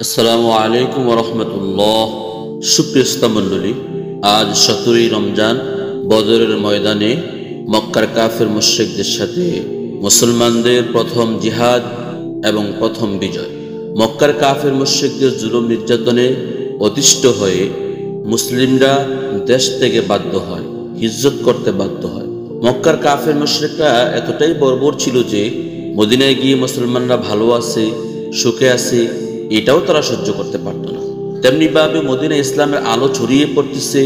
আসসালামু আলাইকুম ওয়া রাহমাতুল্লাহ। সুপ্রিয় শ্রোতা মণ্ডলী, আজ 17ই রমজান বদরের ময়দানে মক্কার কাফের মুশরিকদের সাথে মুসলমানদের প্রথম জিহাদ এবং প্রথম বিজয়। মক্কার কাফের মুশরিকদের জুলুম নির্যাতনে অতিষ্ঠ হয়ে মুসলিমরা দেশ থেকে বাধ্য হয়, হিজরত করতে বাধ্য হয়। মক্কার কাফের মুশরিকরা এতটাই বর্বর ছিল যে মদিনায় গিয়ে মুসলমানরা ভালো আছে, সুখে আছে, এটাও তারা সহ্য করতে পারত না। তেমনিভাবে মদিনা ইসলামের আলো ছড়িয়ে পড়তেছে,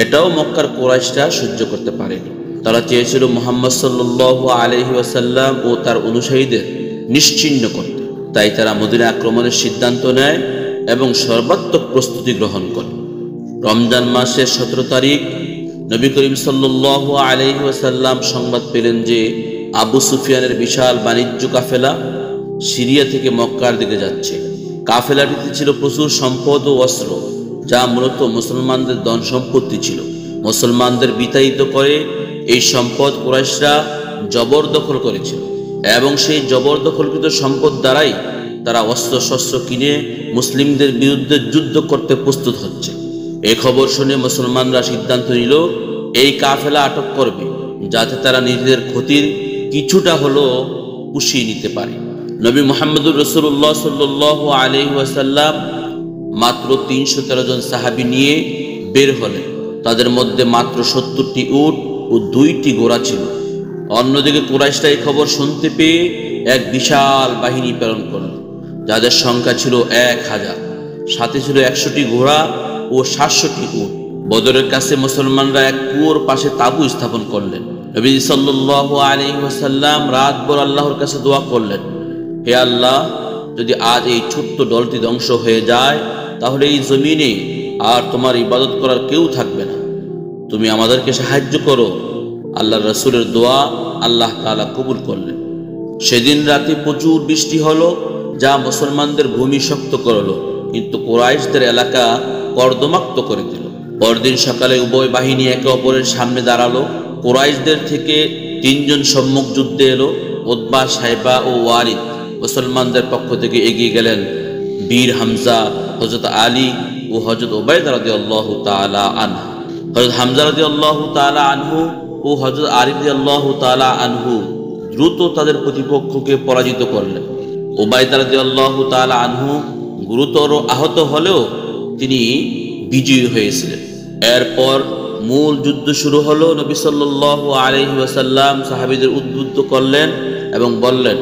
এটাও মক্কার কুরাইশরা সহ্য করতে পারেনি। তারা চেয়েছিল মুহাম্মদ সাল্লাল্লাহু আলাইহি ওয়াসাল্লাম ও তার অনুসারীদের নিশ্চিহ্ন করতে। তাই তারা মদিনা আক্রমণের সিদ্ধান্ত নেয় এবং সর্বাত্মক প্রস্তুতি গ্রহণ করে। রমজান মাসের 17 তারিখ নবী করিম সাল্লাল্লাহু আলাইহি ওয়াসাল্লাম সংবাদ পেলেন যে আবু সুফিয়ানের বিশাল বাণিজ্য কাফেলা সিরিয়া থেকে মক্কার দিকে যাচ্ছে। কাফেলাটিতে ছিল প্রচুর সম্পদ ও অস্ত্র, যা মূলত মুসলমানদের ধন সম্পত্তি ছিল। মুসলমানদের বিতাড়িত করে এই সম্পদ কুরাইশরা জবরদখল করেছিল এবং সেই জবরদখলকৃত সম্পদ দ্বারাই তারা অস্ত্রশস্ত্র কিনে মুসলিমদের বিরুদ্ধে যুদ্ধ করতে প্রস্তুত হচ্ছে। এই খবর শুনে মুসলমানরা সিদ্ধান্ত নিল এই কাফেলা আটক করবে, যাতে তারা নিজেদের ক্ষতির কিছুটা হলেও পুষিয়ে নিতে পারে। নবী মুহাম্মদুর রাসূলুল্লাহ সাল্লাল্লাহু আলাইহি ওয়াসাল্লাম মাত্র 313 জন সাহাবী নিয়ে বের হলেন। তাদের মধ্যে মাত্র 70টি উট ও 2টি ঘোড়া ছিল। অন্যদিকে কুরাইশরা এই খবর শুনতে পেয়ে এক বিশাল বাহিনী প্রেরণ করল, যাদের সংখ্যা ছিল 1000, সাথে ছিল 100টি ঘোড়া ও 700টি উট। বদরের কাছে মুসলমানরা এক কুয়োর পাশে তাঁবু স্থাপন করলেন। নবী সাল্লাল্লাহু আলাইহি ওয়াসাল্লাম রাতভর আল্লাহর কাছে দোয়া করলেন, হে আল্লাহ, যদি আজ এই ছোট্ট দলটি ধ্বংস হয়ে যায় তাহলে এই জমিনে আর তোমার ইবাদত করার কেউ থাকবে না। তুমি আমাদেরকে সাহায্য করো। আল্লাহর রাসূলের দোয়া আল্লাহ তাআলা কবুল করলেন। সেদিন রাতে প্রচুর বৃষ্টি হলো, যা মুসলমানদের ভূমি শক্ত করলো, কিন্তু কুরাইশদের এলাকা কর্দমাক্ত করে দিল। পরদিন সকালে উভয় বাহিনী একে অপরের সামনে দাঁড়ালো। কুরাইশদের থেকে 3 জন সম্মুখ যুদ্ধে এলো। উতবা, সাইবা ও ওয়ালিদ মুসলমানদের পক্ষ থেকে এগিয়ে গেলেন। বীর হামজা, হযরত আলী ও হযরত উবাইদা রাদিয়াল্লাহু তাআলা আনহু। হযরত হামজা রাদিয়াল্লাহু তাআলা আনহু ও হযরত আলী রাদিয়াল্লাহু তাআলা আনহু দ্রুত তাদের প্রতিপক্ষকে পরাজিত করলেন। উবাইদা রাদিয়াল্লাহু তাআলা আনহু গুরুতর আহত হলেও তিনি বিজয়ী হয়েছিলেন। এরপর মূল যুদ্ধ শুরু হলো। নবী সাল্লাল্লাহু আলাইহি ওয়াসাল্লাম সাহাবীদের উদ্বুদ্ধ করলেন এবং বললেন,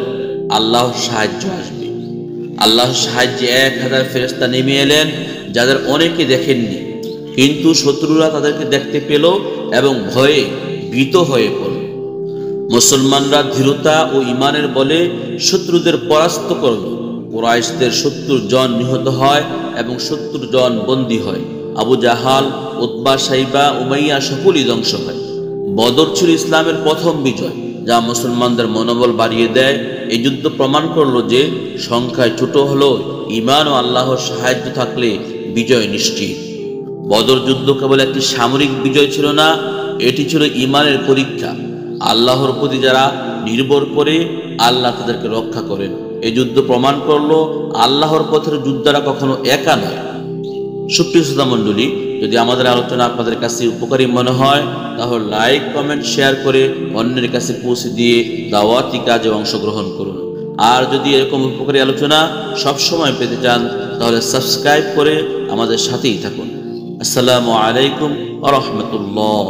আল্লাহর সাহায্য আসবে। আল্লাহর সাহায্যে 1000 ফেরেশতা নেমে এলেন, যাদের অনেকে দেখেননি, কিন্তু শত্রুরা তাদেরকে দেখতে পেল এবং ভয়ে ভীত হয়ে পড়ল। মুসলমানরা দৃঢ়তা ও ঈমানের বলে শত্রুদের পরাস্ত করল। কুরাইশদের 70 জন নিহত হয় এবং 70 জন বন্দী হয়। আবু জাহাল, উতবা, সাইবা, উমাইয়া সকলেই ধ্বংস হয়। বদর ছিল ইসলামের প্রথম বিজয়, যা মুসলমানদের মনোবল বাড়িয়ে দেয়। এই যুদ্ধ প্রমাণ করলো যে সংখ্যায় ছোট হলেও ঈমান ও আল্লাহর সাহায্য থাকলে বিজয় নিশ্চিত। বদর যুদ্ধ কেবল একটি সামরিক বিজয় ছিল না, এটি ছিল ঈমানের পরীক্ষা। আল্লাহর প্রতি যারা নির্ভর করে, আল্লাহ তাদেরকে রক্ষা করেন। এই যুদ্ধ প্রমাণ করলো আল্লাহর পথের যোদ্ধারা কখনো একা নয়। সুপ্রিয় শ্রোতা মণ্ডলী, যদি আমাদের আলোচনা আপনাদের কাছে উপকারী মনে হয় তাহলে লাইক, কমেন্ট, শেয়ার করে অন্যের কাছে পৌঁছে দিয়ে দাওয়াতি কাজে অংশগ্রহণ করুন। আর যদি এরকম উপকারী আলোচনা সবসময় পেতে চান তাহলে সাবস্ক্রাইব করে আমাদের সাথেই থাকুন। আসসালামু আলাইকুম ওয়া রাহমাতুল্লাহ।